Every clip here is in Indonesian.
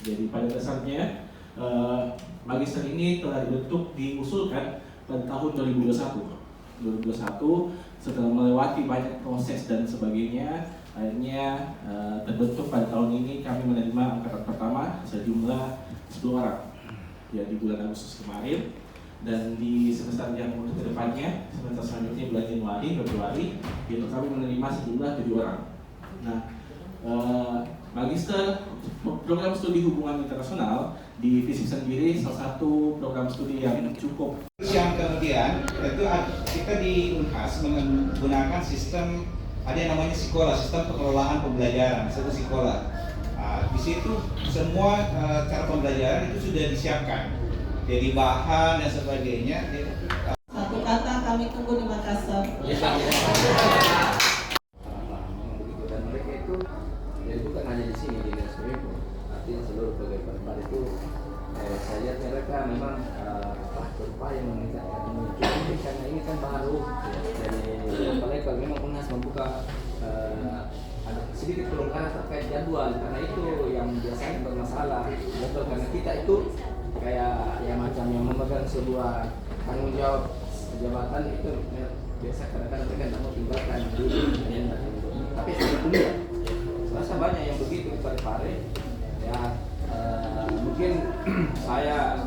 Jadi pada dasarnya magister ini telah diusulkan pada tahun 2021 setelah melewati banyak proses dan sebagainya, akhirnya terbentuk pada tahun ini. Kami menerima angkatan pertama sejumlah 10 orang ya di bulan Agustus kemarin, dan di semester yang ke depannya, semester selanjutnya bulan Januari, Februari, itu kami menerima sejumlah 7 orang. Nah, magister program studi hubungan internasional di FISIP sendiri salah satu program studi yang cukup. Yang kemudian itu kita di Unhas menggunakan sistem, ada yang namanya sekolah, sistem pengelolaan pembelajaran, satu sekolah. Di situ semua cara pembelajaran itu sudah disiapkan, jadi bahan dan sebagainya. Satu kata kami tunggu di Makassar. Dan mereka itu jadi bukan hanya di sini di SULAWESI, artinya seluruh pegawai Pare-Pare itu saya lihat mereka memang berupaya meningkatkan ini karena ini kan baru. Jadi apalagi kalau memang Unhas membuka ada sedikit pelonggaran terkait jadwal, karena itu yang biasanya bermasalah. Betul, karena kita itu kayak ya macam yang memegang sebuah tanggung jawab jabatan itu biasa kadang-kadang mereka tidak mau tinggalkan dulu, tapi saya kuliah. Rasa banyak yang begitu di Pare-Pare ya. Mungkin saya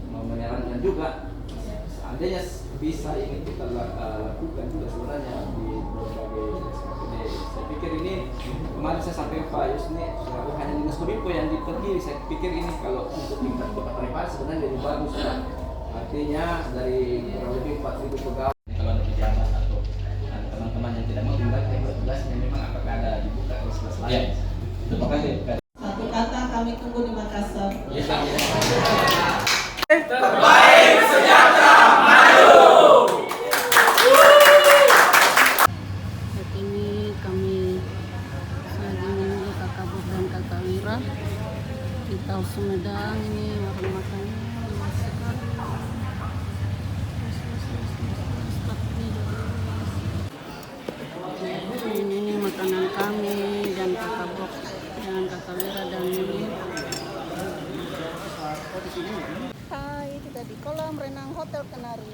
mau menyarankan juga, seandainya bisa ini kita lakukan juga sebenarnya di berbagai SKPD. Saya pikir ini kemarin saya sampaikan Pak Yus ini hanya dinas kominfo yang dipergi. Saya pikir ini kalau untuk tingkat kota Pare-Pare sebenarnya lebih bagus kan. Artinya dari kurang lebih 4.000 pegawai. Kalau ada pejabat atau teman-teman yang tidak mau tinggalkan bertugasnya, memang apakah ada dibuka kelas-kelas lain? Ya, terima kasih. Satu kata kami tunggu di Makassar. Terbaik sejahtera maju. Saat ini kami lagi menunggu kakak Bob dan kakak Wira di Tol Sumedang. Ini warung makannya luas sekali. Ini makanan kami dan kakak Bob dan kakak Wira dan Mimi. Hai, kita di kolam renang Hotel Kenari.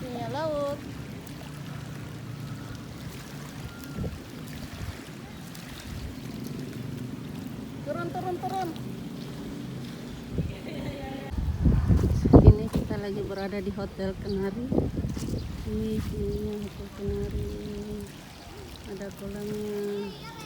Ini laut. Turun. Ini kita lagi berada di Hotel Kenari. Ini Hotel Kenari. Ada kolamnya.